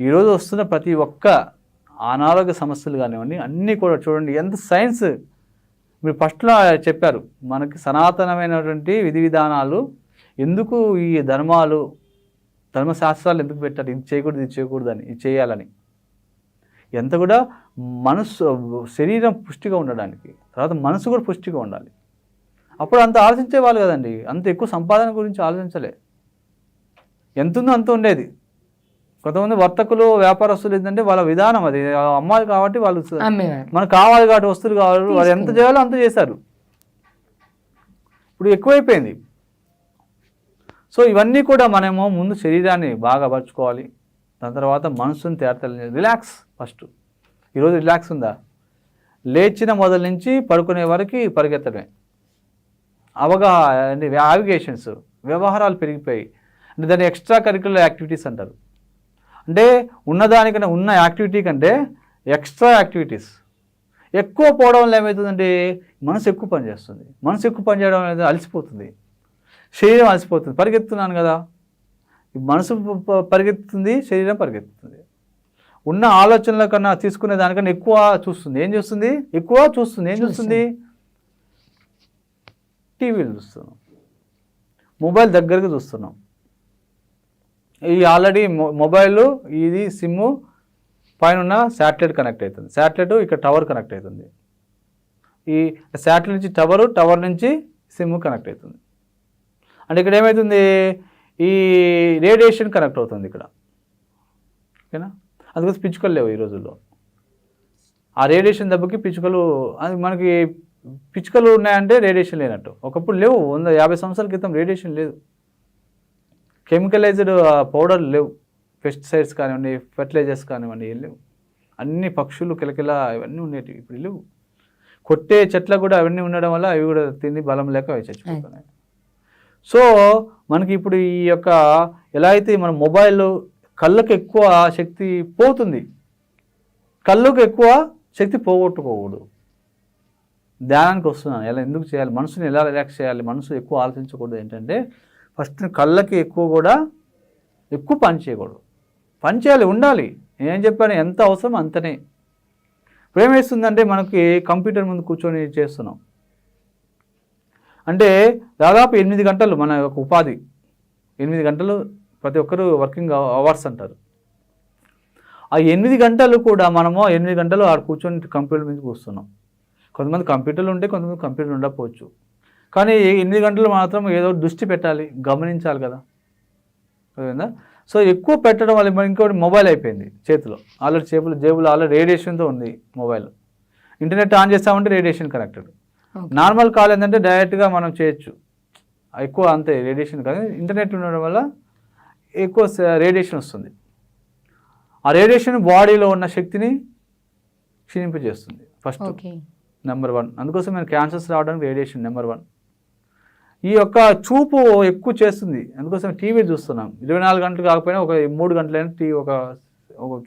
ఈరోజు వస్తున్న ప్రతి ఒక్క అనారోగ్య సమస్యలు కానివ్వండి అన్నీ కూడా చూడండి ఎంత సైన్స్. మీరు ఫస్ట్లో చెప్పారు మనకి సనాతనమైనటువంటి విధి విధానాలు ఎందుకు, ఈ ధర్మాలు ధర్మశాస్త్రాలు ఎందుకు పెట్టారు, ఇది చేయకూడదు ఇది చేయకూడదు అని, ఇది చేయాలని. ఎంత కూడా మనసు శరీరం పుష్టిగా ఉండడానికి, తర్వాత మనసు కూడా పుష్టిగా ఉండాలి. అప్పుడు అంత ఆలోచించేవాళ్ళు కదండి, అంత ఎక్కువ సంపాదన గురించి ఆలోచించలే. ఎంతుందో అంత ఉండేది. కొంతమంది వర్తకులు వ్యాపారస్తులు ఏంటంటే వాళ్ళ విధానం అది, అమ్మాలి కాబట్టి వాళ్ళు మనకు కావాలి కాబట్టి వస్తువులు కావాలి, వాళ్ళు ఎంత చేయాలో అంత చేశారు. ఇప్పుడు ఎక్కువైపోయింది. సో ఇవన్నీ కూడా మనము ముందు శరీరాన్ని బాగా పరుచుకోవాలి, దాని తర్వాత మనసుని తేడతెల్లి రిలాక్స్. ఫస్ట్ ఈరోజు రిలాక్స్ ఉందా? లేచిన మొదల నుంచి పడుకునే వరకు పరిగెత్తడమే, అవగాహన, నావిగేషన్స్, వ్యవహారాలు పెరిగిపోయి, అంటే దాన్ని ఎక్స్ట్రా కరిక్యులర్ యాక్టివిటీస్ అంటారు. అంటే ఉన్నదానికన్నా ఉన్న యాక్టివిటీ కంటే ఎక్స్ట్రా యాక్టివిటీస్ ఎక్కువ పోవడం వల్ల ఏమవుతుందంటే మనసు ఎక్కువ పనిచేస్తుంది. మనసు ఎక్కువ పనిచేయడం అనేది అలసిపోతుంది, శరీరం అలసిపోతుంది. పరిగెత్తున్నాను కదా, మనసు పరిగెత్తుతుంది, శరీరం పరిగెత్తుతుంది. ఉన్న ఆలోచనల కన్నా తీసుకునే దానికన్నా ఎక్కువ చూస్తుంది. ఏం చూస్తుంది? ఎక్కువ చూస్తుంది. ఏం చూస్తుంది? టీవీలు చూస్తున్నాం, మొబైల్ దగ్గరకు చూస్తున్నాం. ఈ ఆల్రెడీ మొబైల్ ఇది సిమ్ము పైన శాటిలైట్ కనెక్ట్ అవుతుంది, శాటిలైట్ ఇక్కడ టవర్ కనెక్ట్ అవుతుంది. ఈ శాటిలైట్ నుంచి టవర్ నుంచి సిమ్ కనెక్ట్ అవుతుంది. అంటే ఇక్కడ ఏమవుతుంది, ఈ రేడియేషన్ కనెక్ట్ అవుతుంది ఇక్కడ, ఓకేనా. అందుకోసం పిచ్చుకలు లేవు ఈ రోజుల్లో. ఆ రేడియేషన్ దెబ్బకి పిచ్చుకలు, అది మనకి పిచ్చుకలు ఉన్నాయంటే రేడియేషన్ లేనట్టు. ఒకప్పుడు లేవు, 150 సంవత్సరాల క్రితం రేడియేషన్ లేదు, కెమికలైజ్డ్ పౌడర్లు లేవు, పెస్టిసైడ్స్ కానివ్వండి, ఫెర్టిలైజర్స్ కానివ్వండి ఏం లేవు. అన్ని పక్షులు కిలకిల ఇవన్నీ ఉండేవి, ఇప్పుడు లేవు. కొట్టే చెట్లకు కూడా అవన్నీ ఉండడం వల్ల అవి కూడా తిని బలం లేక అవి చచ్చిపోతున్నాయి. సో మనకి ఇప్పుడు ఈ యొక్క ఎలా అయితే మన మొబైల్ కళ్ళకు ఎక్కువ శక్తి పోతుంది, కళ్ళకు ఎక్కువ శక్తి పోగొట్టుకోకూడదు. ధ్యానానికి వస్తున్నాను, ఎలా ఎందుకు చేయాలి, మనసుని ఎలా రిలాక్స్ చేయాలి, మనసు ఎక్కువ ఆలోచించకూడదు. ఏంటంటే ఫస్ట్ కళ్ళకి ఎక్కువ పని చేయకూడదు, పని చేయాలి, ఉండాలి. నేనేం చెప్పాను, ఎంత అవసరం అంతనే. ఇప్పుడు ఏమేస్తుందంటే మనకి కంప్యూటర్ ముందు కూర్చొని చేస్తున్నాం అంటే దాదాపు 8 గంటలు మన యొక్క ఉపాధి, 8 గంటలు ప్రతి ఒక్కరు వర్కింగ్ అవర్స్ అంటారు. ఆ 8 గంటలు కూడా మనము 8 గంటలు ఆడ కూర్చొని కంప్యూటర్ మీద కూర్చున్నాం. కొంతమంది కంప్యూటర్లు ఉంటే, కొంతమంది కంప్యూటర్ ఉండకపోవచ్చు. కానీ 8 గంటలు మాత్రం ఏదో దృష్టి పెట్టాలి, గమనించాలి కదా, అదేందా. సో ఎక్కువ పెట్టడం వల్ల ఇంకోటి మొబైల్ అయిపోయింది చేతిలో, ఆల్రెడీ జేబులో ఆల్రెడీ రేడియేషన్తో ఉంది మొబైల్. ఇంటర్నెట్ ఆన్ చేస్తామంటే రేడియేషన్ కనెక్టెడ్. నార్మల్ కాల్ ఏంటంటే డైరెక్ట్గా మనం చేయొచ్చు, ఎక్కువ అంతే రేడియేషన్ కాదు. ఇంటర్నెట్ ఉండడం వల్ల ఎక్కువ రేడియేషన్ వస్తుంది. ఆ రేడియేషన్ బాడీలో ఉన్న శక్తిని క్షీణింపజేస్తుంది ఫస్ట్, నెంబర్ 1. అందుకోసం నేను క్యాన్సర్స్ రావడానికి రేడియేషన్ నెంబర్ 1. ఈ యొక్క చూపు ఎక్కువ చేస్తుంది, అందుకోసం టీవీ చూస్తున్నాం. 24 గంటలు కాకపోయినా ఒక 3 గంటలైనా టీవీ ఒక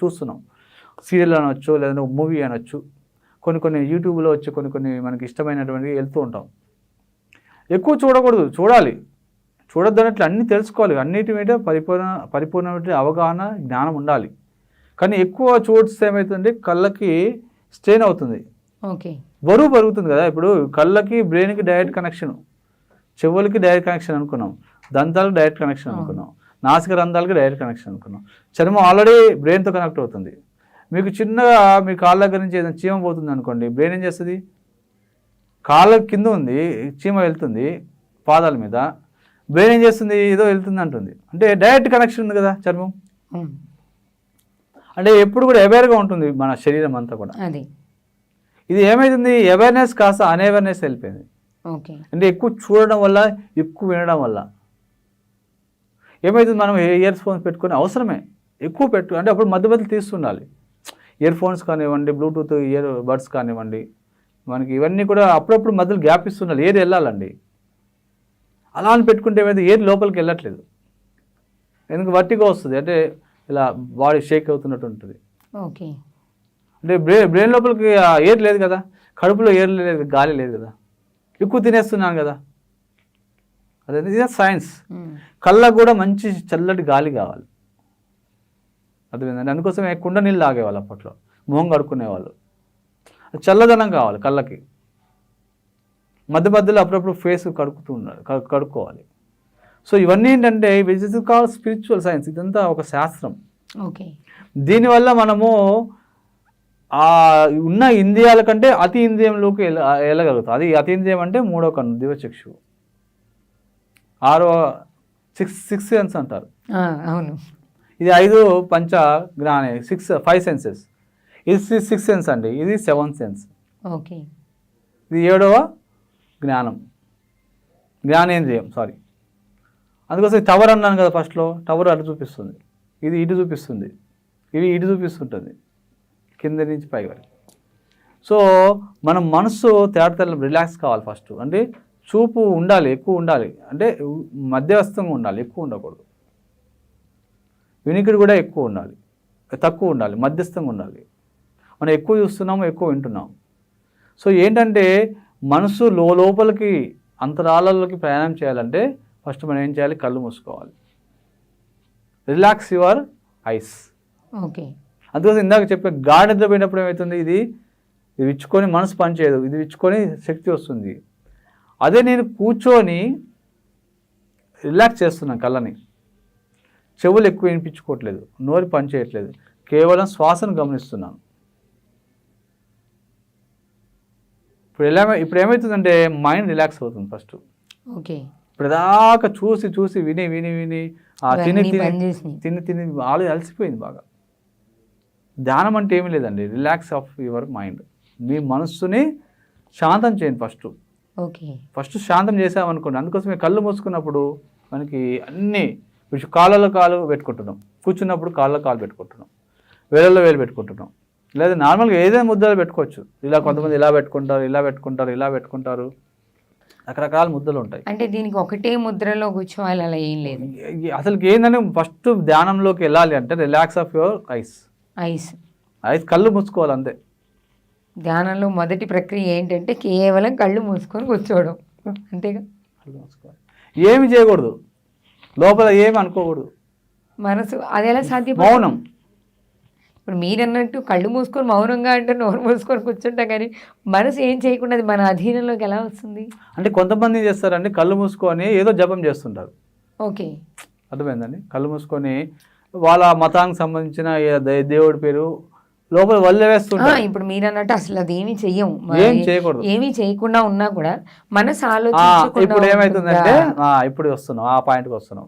చూస్తున్నాం. సీరియల్ అనొచ్చు, లేదంటే మూవీ అనొచ్చు, కొన్ని యూట్యూబ్లో వచ్చి కొన్ని మనకి ఇష్టమైనటువంటివి వెళ్తూ ఉంటాం. ఎక్కువ చూడకూడదు, చూడొద్దు అన్నట్లు అన్నీ తెలుసుకోవాలి. అన్నిటి మీద పరిపూర్ణమైన అవగాహన, జ్ఞానం ఉండాలి. కానీ ఎక్కువ చూస్తే ఏమవుతుంది, కళ్ళకి స్ట్రెయిన్ అవుతుంది, బరువు పెరుగుతుంది కదా. ఇప్పుడు కళ్ళకి బ్రెయిన్కి డైరెక్ట్ కనెక్షన్, చెవులకి డైరెక్ట్ కనెక్షన్ అనుకున్నాం, దంతాలకు డైరెక్ట్ కనెక్షన్ అనుకున్నాం, నాసిక రంధ్రాలకి డైరెక్ట్ కనెక్షన్ అనుకున్నాం, చర్మం ఆల్రెడీ బ్రెయిన్తో కనెక్ట్ అవుతుంది. మీకు చిన్నగా మీ కాళ్ళ దగ్గర నుంచి ఏదైనా చీమ పోతుంది అనుకోండి, బ్రెయిన్ ఏం చేస్తుంది, కాళ్ళ కింద ఉంది చీమ వెళ్తుంది పాదాల మీద, బ్రెయిన్ ఏం చేస్తుంది, ఏదో వెళ్తుంది అంటుంది. అంటే డైరెక్ట్ కనెక్షన్ ఉంది కదా చర్మం. అంటే ఎప్పుడు కూడా అవేర్గా ఉంటుంది మన శరీరం అంతా కూడా. ఇది ఏమైతుంది, అవేర్నెస్ కాస్త అన్అవేర్నెస్ వెళ్ళిపోయింది. అంటే ఎక్కువ చూడడం వల్ల, ఎక్కువ వినడం వల్ల ఏమవుతుంది, మనం ఇయర్ ఫోన్స్ పెట్టుకుని అవసరమే ఎక్కువ అంటే అప్పుడు మధ్య తీస్తుండాలి. ఇయర్ ఫోన్స్ కానివ్వండి, బ్లూటూత్ ఇయర్ బడ్స్ కానివ్వండి, మనకి ఇవన్నీ కూడా అప్పుడప్పుడు మధ్యలో గ్యాప్ ఇస్తుండాలి, ఏది వెళ్ళాలండి. అలా అని పెట్టుకుంటే ఏమైతే ఏది లోపలికి వెళ్ళట్లేదు, ఎందుకు వర్టిగా వస్తుంది, అంటే ఇలా బాడీ షేక్ అవుతున్నట్టు ఉంటుంది. అంటే బ్రెయిన్ లోపలికి ఎయిర్ లేదు కదా, కడుపులో ఎయిర్ లేదు, గాలి లేదు కదా, ఎక్కువ తినేస్తున్నాను కదా. అదే సైన్స్. కళ్ళకు కూడా మంచి చల్లటి గాలి కావాలి. అర్థమైందండి. అందుకోసమే కుండ నీళ్ళు తాగేవాళ్ళు అప్పట్లో, మొహం కడుక్కునేవాళ్ళు. చల్లదనం కావాలి కళ్ళకి. మధ్య మధ్యలో అప్పుడప్పుడు ఫేస్ కడుక్కోవాలి. సో ఇవన్నీ ఏంటంటే which is call spiritual science. ఇదంతా ఒక శాస్త్రం. ఓకే. దీనివల్ల మనము ఉన్న ఇంద్రియాల కంటే అతి ఇంద్రియంలోకి వెళ్ళగలుగుతాం. అది అతి ఇంద్రియం అంటే 3వ కన్ను, దివ్యచక్షు. 6వ సిక్స్ సెన్స్ అంటారు. అవును. ఇది 5 పంచ జ్ఞానే, 5 సెన్సెస్. ఇది 6 సెన్స్ అండి, ఇది 7 సెన్స్. ఓకే. ఇది 7వ జ్ఞానం, జ్ఞానేంద్రియం. సారీ, అందుకోసం టవర్ అన్నాను కదా ఫస్ట్లో. టవర్ అటు చూపిస్తుంది, ఇది ఇటు చూపిస్తుంది, ఇది ఇటు చూపిస్తుంటుంది, కింద నుంచి పై వరకు. సో మన మనసు తేడా రిలాక్స్ కావాలి ఫస్ట్. అంటే చూపు ఉండాలి, ఎక్కువ ఉండాలి, అంటే మధ్యస్థంగా ఉండాలి, ఎక్కువ ఉండకూడదు. వినికిడి కూడా ఎక్కువ ఉండాలి, తక్కువ ఉండాలి, మధ్యస్థంగా ఉండాలి. మనం ఎక్కువ చూస్తున్నాము, ఎక్కువ వింటున్నాము. సో ఏంటంటే మనసు లోపలికి అంతరాలలోకి ప్రయాణం చేయాలంటే ఫస్ట్ మనం ఏం చేయాలి? కళ్ళు మూసుకోవాలి. Relax your eyes. ఓకే. అందుకోసం ఇందాక చెప్పే గాఢ నిద్రపోయినప్పుడు ఏమవుతుంది? ఇది విచ్చుకొని మనసు పనిచేయదు, ఇది విచ్చుకొని శక్తి వస్తుంది. అదే నేను కూర్చొని రిలాక్స్ చేస్తున్నాను కళ్ళని, చెవులు ఎక్కువ వినిపించుకోవట్లేదు, నోరు పనిచేయట్లేదు, కేవలం శ్వాసను గమనిస్తున్నాను. ఇప్పుడు ఏమవుతుందంటే మైండ్ రిలాక్స్ అవుతుంది ఫస్ట్. ఓకే. ఇప్పుడు దాకా చూసి విని తిని ఆలు అలసిపోయింది బాగా. ధ్యానం అంటే ఏమీ లేదండి, రిలాక్స్ ఆఫ్ యువర్ మైండ్. మీ మనస్సుని శాంతం చేయండి ఫస్ట్. ఓకే. ఫస్ట్ శాంతం చేసామనుకోండి. అందుకోసమే కళ్ళు మూసుకున్నప్పుడు మనకి అన్నీ కాళ్ళలో కాలు పెట్టుకుంటున్నాం, కూర్చున్నప్పుడు కాళ్ళలో కాలు పెట్టుకుంటున్నాం, వేలల్లో వేలు పెట్టుకుంటున్నాం. లేదా నార్మల్గా ఏదైనా ముద్దలు పెట్టుకోవచ్చు. ఇలా కొంతమంది ఇలా పెట్టుకుంటారు, రకరకాల ముద్దలు ఉంటాయి. అంటే దీనికి ఒకటే ముద్రలో కూర్చోవాలి అలా ఏం లేదు. అసలుకి ఏంటంటే ఫస్ట్ ధ్యానంలోకి వెళ్ళాలి అంటే రిలాక్స్ ఆఫ్ యువర్ ఐస్. కళ్ళు మూసుకోవాలి అంతే. ధ్యానంలో మొదటి ప్రక్రియ ఏంటంటే కేవలం కళ్ళు మూసుకొని కూర్చోవడం, అంతేగా. కళ్ళు మూసుకోవాలి, ఏమి చేయకూడదు, లోపల ఏమి అనుకోకూడదు. మనసు అది ఎలా సాధ్యం? మౌనం. ఇప్పుడు మీరు అన్నట్టు కళ్ళు మూసుకొని మౌనంగా అంటే నోరు మూసుకొని కూర్చుంటాం, కానీ మనసు ఏం చేయకుండా అది మన అధీనంలోకి ఎలా వస్తుంది? అంటే కొంతమంది ఏం చేస్తారండి, కళ్ళు మూసుకొని ఏదో జపం చేస్తుంటారు. ఓకే. అర్థమైందండి. కళ్ళు మూసుకొని వాళ్ళ మతానికి సంబంధించిన దేవుడి పేరు లోపల వల్ల వేస్తుంటారు. ఇప్పుడు మీరు అన్నట్టు అసలు అది ఏమీ చెయ్యం, ఏం చేయకూడదు. ఏమీ చేయకుండా ఉన్నా కూడా మనసు ఇప్పుడు ఏమవుతుందంటే ఇప్పుడు వస్తున్నాం ఆ పాయింట్కి వస్తున్నాం.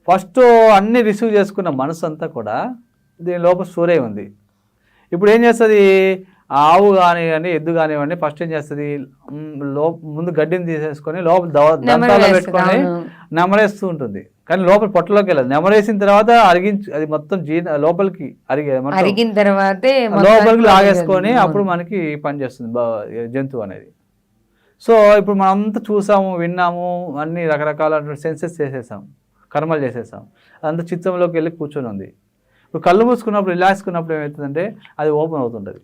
ఫస్ట్ అన్ని రిసీవ్ చేసుకున్న మనసు అంతా కూడా దీని లోపల స్టోర్ అయి ఉంది. ఇప్పుడు ఏం చేస్తుంది? ఆవు కానివ్వండి, ఎద్దు కానివ్వండి, ఫస్ట్ ఏం చేస్తుంది? ముందు గడ్డిని తీసేసుకొని లోపల దంతాలు పెట్టుకొని నెమరేస్తూ ఉంటుంది. కానీ లోపల పొట్టలోకి వెళ్ళదు. నెమరేసిన తర్వాత అది మొత్తం లోపలికి అరిగిన తర్వాత లోపలికి లాగేసుకొని అప్పుడు మనకి పనిచేస్తుంది జంతువు అనేది. సో ఇప్పుడు మనం అంతా చూసాము, విన్నాము, అన్ని రకరకాల సెన్సెస్ చేసేసాం, కర్మలు చేసేసాం, అదంతా చిత్తంలోకి వెళ్ళి కూర్చొని ఉంది. ఇప్పుడు కళ్ళు మూసుకున్నప్పుడు రిలాక్స్కున్నప్పుడు ఏమవుతుందంటే అది ఓపెన్ అవుతుంటుంది.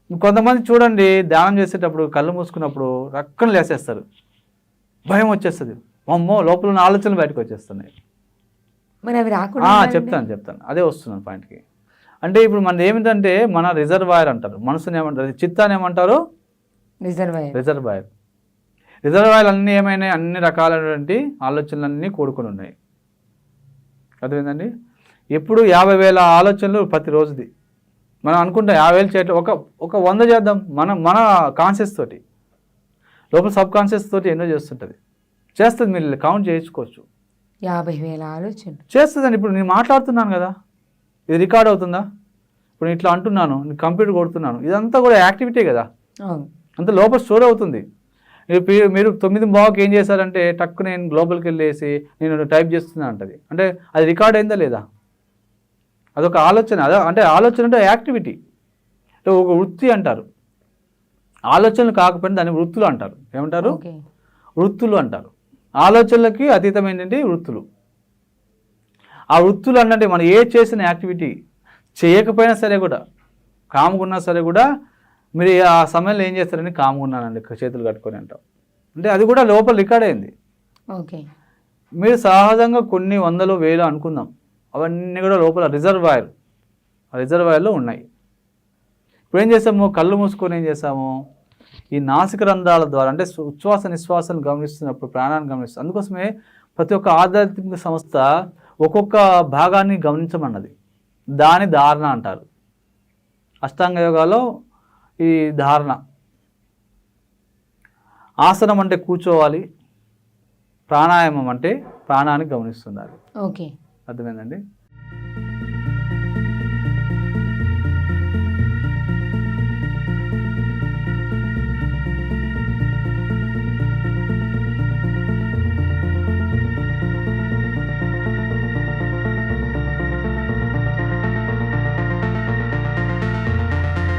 కొంతమంది చూడండి ధ్యానం చేసేటప్పుడు కళ్ళు మూసుకున్నప్పుడు రక్కన లేసేస్తారు, భయం వచ్చేస్తుంది, అమ్మో లోపల ఉన్న ఆలోచనలు బయటకు వచ్చేస్తున్నాయి. మరి అవి రాకుండా చెప్తాను అదే వస్తున్నాను పాయింట్కి. అంటే ఇప్పుడు మన ఏమిటంటే మన రిజర్వాయర్ అంటారు, మనసుని ఏమంటారు, చిత్తాన్ని ఏమంటారు? రిజర్వాయర్ అన్నీ ఏమైనా అన్ని రకాలైనటువంటి ఆలోచనలన్నీ కూడుకొని ఉన్నాయి. అర్థమైందండి. ఎప్పుడు 50,000 ఆలోచనలు ప్రతిరోజుది. మనం అనుకుంటాం 50,000 చేయటం, ఒక 100 చేద్దాం. మన కాన్షియస్ తోటి, లోపల సబ్ కాన్షియస్ తోటి ఎన్నో చేస్తుంటుంది, చేస్తుంది. మీరు కౌంట్ చేయించుకోవచ్చు. 50,000 ఆలోచన చేస్తుందండి. ఇప్పుడు నేను మాట్లాడుతున్నాను కదా, ఇది రికార్డ్ అవుతుందా? ఇప్పుడు నేను ఇట్లా అంటున్నాను, నేను కంప్యూటర్ కొడుతున్నాను, ఇదంతా కూడా యాక్టివిటీ కదా, అంత లోపల స్టోర్ అవుతుంది. మీరు 9:15 ఏం చేశారంటే టక్కు నేను గ్లోబల్కి వెళ్ళేసి నేను టైప్ చేస్తున్నా అంటది. అంటే అది రికార్డ్ అయిందా లేదా? అదొక ఆలోచన. అంటే ఆలోచన అంటే యాక్టివిటీ, అంటే ఒక వృత్తి అంటారు. ఆలోచనలు కాకపోయినా దాన్ని వృత్తులు అంటారు. ఏమంటారు? వృత్తులు అంటారు. ఆలోచనలకి అతీతమైనటువంటి వృత్తులు. ఆ వృత్తులు అంటే మనం ఏ చేసిన యాక్టివిటీ చేయకపోయినా సరే కూడా, కాముకున్నా సరే కూడా, మీరు ఆ సమయంలో ఏం చేస్తారని కాముకున్నానండి చేతులు కట్టుకొని అంటాం, అంటే అది కూడా లోపల రికార్డ్ అయింది. ఓకే. మీరు సహజంగా కొన్ని 100,000 అనుకుందాం, అవన్నీ కూడా లోపల రిజర్వాయర్లో ఉన్నాయి. ఇప్పుడు ఏం చేసాము, కళ్ళు మూసుకొని ఏం చేసాము, ఈ నాసిక రంధ్రాల ద్వారా అంటే ఉచ్ఛ్వాస నిశ్వాసాలను గమనిస్తున్నప్పుడు ప్రాణాన్ని గమనిస్తుంది. అందుకోసమే ప్రతి ఒక్క ఆధ్యాత్మిక సంస్థ ఒక్కొక్క భాగాన్ని గమనించమన్నది. దాని ధారణ అంటారు. అష్టాంగ యోగాలో ఈ ధారణ, ఆసనం అంటే కూర్చోవాలి, ప్రాణాయామం అంటే ప్రాణాన్ని గమనిస్తుండాలి. ఓకే, అర్థమైందండి.